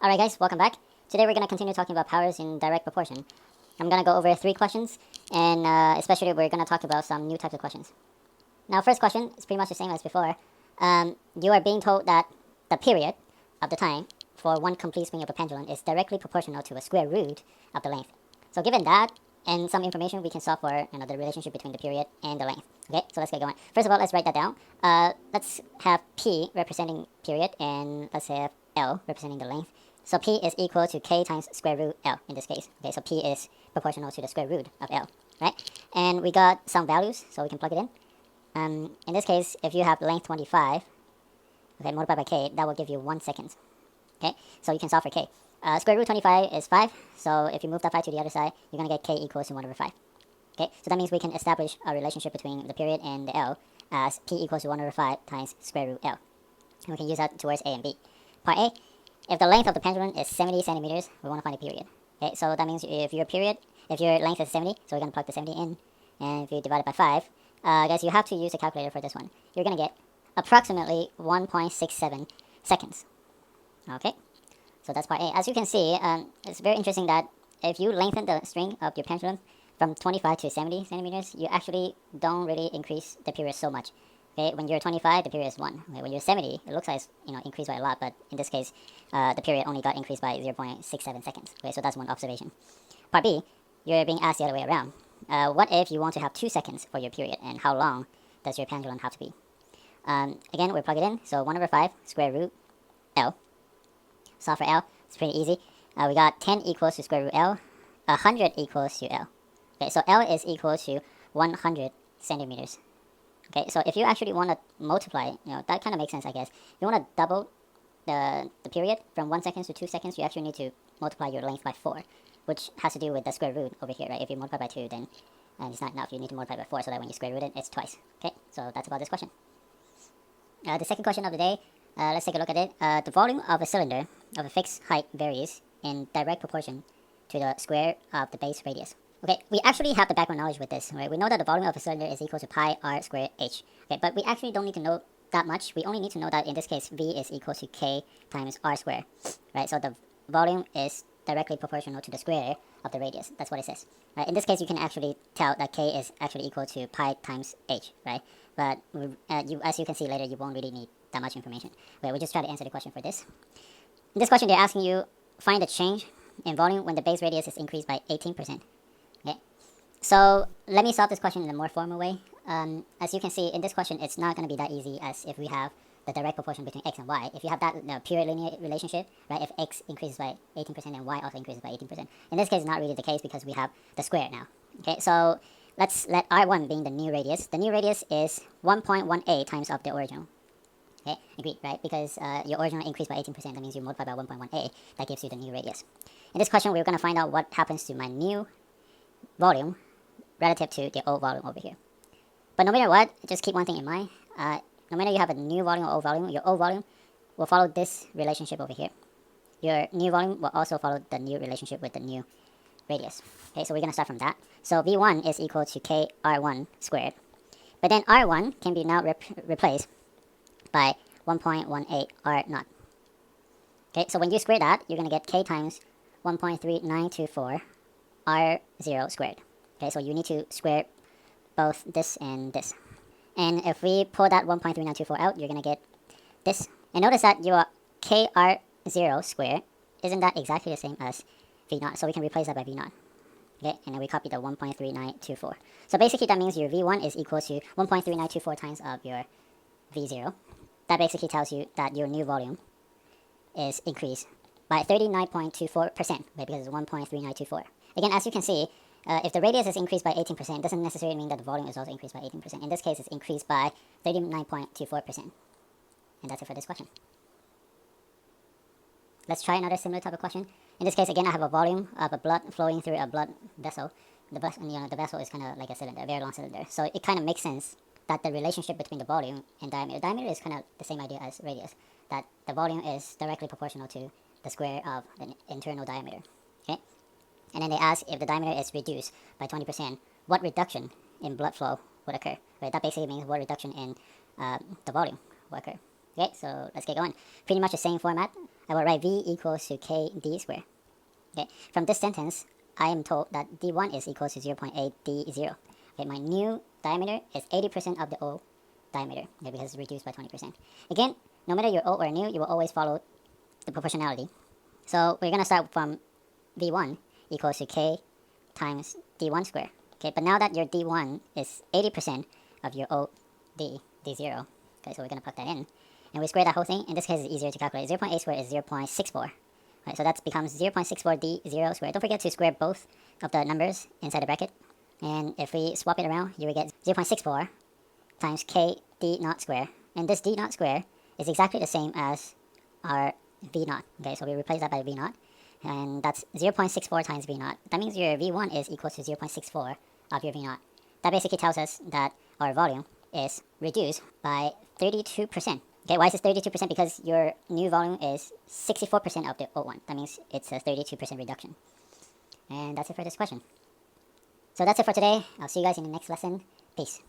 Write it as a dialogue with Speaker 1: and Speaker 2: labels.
Speaker 1: Alright guys, welcome back. Today we're going to continue talking about powers in direct proportion. I'm going to go over 3 questions, and especially we're going to talk about some new types of questions. Now first question is pretty much the same as before. You are being told that the period of the time for one complete spin of a pendulum is directly proportional to a square root of the length. So given that and some information, we can solve for the relationship between the period and the length. Okay, so let's get going. First of all, let's write that down. Let's have P representing period, and let's have L representing the length. So P is equal to K times square root L in this case. Okay, so P is proportional to the square root of L, right? And we got some values, so we can plug it in. In this case, if you have length 25, okay, multiplied by K, that will give you 1 second. Okay, so you can solve for K. Square root 25 is 5, so if you move that 5 to the other side, you're going to get K equals to 1 over 5. Okay, so that means we can establish a relationship between the period and the L as P equals to 1 over 5 times square root L. And we can use that towards A and B. Part A, if the length of the pendulum is 70 centimeters, we want to find the period. Okay, so that means if your length is 70, so we're going to plug the 70 in, and if you divide it by 5, guys, you have to use a calculator for this one. You're going to get approximately 1.67 seconds. Okay, so that's part A. As you can see, it's very interesting that if you lengthen the string of your pendulum from 25 to 70 centimeters, you actually don't really increase the period so much. Okay, when you're 25, the period is 1. Okay, when you're 70, it looks like it's increased by a lot, but in this case, the period only got increased by 0.67 seconds. Okay, so that's one observation. Part B, you're being asked the other way around. What if you want to have 2 seconds for your period, and how long does your pendulum have to be? Again, we'll plug it in. So 1 over 5 square root L. Solve for L. It's pretty easy. We got 10 equals to square root L. 100 equals to L. Okay, so L is equal to 100 centimeters. Okay, so if you actually want to multiply, that kind of makes sense, I guess. If you want to double the period from 1 second to 2 seconds, you actually need to multiply your length by 4, which has to do with the square root over here, right? If you multiply by 2, then it's not enough. You need to multiply by 4 so that when you square root it, it's twice. Okay, so that's about this question. The second question of the day, let's take a look at it. The volume of a cylinder of a fixed height varies in direct proportion to the square of the base radius. Okay, we actually have the background knowledge with this, right? We know that the volume of a cylinder is equal to pi r squared h. Okay, but we actually don't need to know that much. We only need to know that in this case, V is equal to K times r squared, right? So the volume is directly proportional to the square of the radius. That's what it says. Right? In this case, you can actually tell that K is actually equal to pi times h, right? But as you can see later, you won't really need that much information. Okay, we just try to answer the question for this. In this question, they're asking you, find the change in volume when the base radius is increased by 18%. Okay, so let me solve this question in a more formal way. As you can see, in this question, it's not going to be that easy as if we have the direct proportion between x and y. If you have that pure linear relationship, right, if x increases by 18% and y also increases by 18%. In this case, it's not really the case because we have the square now. Okay, so let's let r1 being the new radius. The new radius is 1.18 times of the original. Okay, agreed, right? Because your original increased by 18%, that means you multiply by 1.18. That gives you the new radius. In this question, we're going to find out what happens to my new volume relative to the old volume over here. But no matter what, just keep one thing in mind. No matter you have a new volume or old volume, your old volume will follow this relationship over here. Your new volume will also follow the new relationship with the new radius. Okay, so we're going to start from that. So V1 is equal to K R1 squared. But then R1 can be now replaced by 1.18 R naught. Okay, so when you square that, you're going to get K times 1.3924 R0 squared. Okay, so you need to square both this and this. And if we pull that 1.3924 out, you're going to get this. And notice that your KR0 squared, isn't that exactly the same as V0? So we can replace that by V0. Okay, and then we copy the 1.3924. So basically that means your V1 is equal to 1.3924 times of your V0. That basically tells you that your new volume is increased by 39.24%, right, because it's 1.3924. Again, as you can see, if the radius is increased by 18%, it doesn't necessarily mean that the volume is also increased by 18%. In this case, it's increased by 39.24%. And that's it for this question. Let's try another similar type of question. In this case, again, I have a volume of a blood flowing through a blood vessel. The vessel is kind of like a cylinder, a very long cylinder. So it kind of makes sense that the relationship between the volume and diameter is kind of the same idea as radius. That the volume is directly proportional to the square of the internal diameter. Okay? And then they ask if the diameter is reduced by 20%, what reduction in blood flow would occur? Right? That basically means what reduction in the volume will occur. Okay, so let's get going. Pretty much the same format. I will write V equals to KD squared. Okay, from this sentence, I am told that D1 is equal to 0.8 D0. Okay, my new diameter is 80% of the old diameter, okay, because it's reduced by 20%. Again, no matter you're old or new, you will always follow the proportionality. So we're going to start from V1 equals to K times D1 squared. Okay, but now that your D1 is 80% of your old D0, okay, so we're going to plug that in. And we square that whole thing. In this case, it's easier to calculate. 0.8 squared is 0.64. Right, so that becomes 0.64 D0 squared. Don't forget to square both of the numbers inside the bracket. And if we swap it around, you will get 0.64 times K D naught squared. And this D naught squared is exactly the same as our V naught. Okay, so we replace that by V naught. And that's 0.64 times V naught. That means your V1 is equal to 0.64 of your V naught. That basically tells us that our volume is reduced by 32%. Okay, why is this 32%? Because your new volume is 64% of the old one. That means it's a 32% reduction. And that's it for this question. So that's it for today. I'll see you guys in the next lesson. Peace.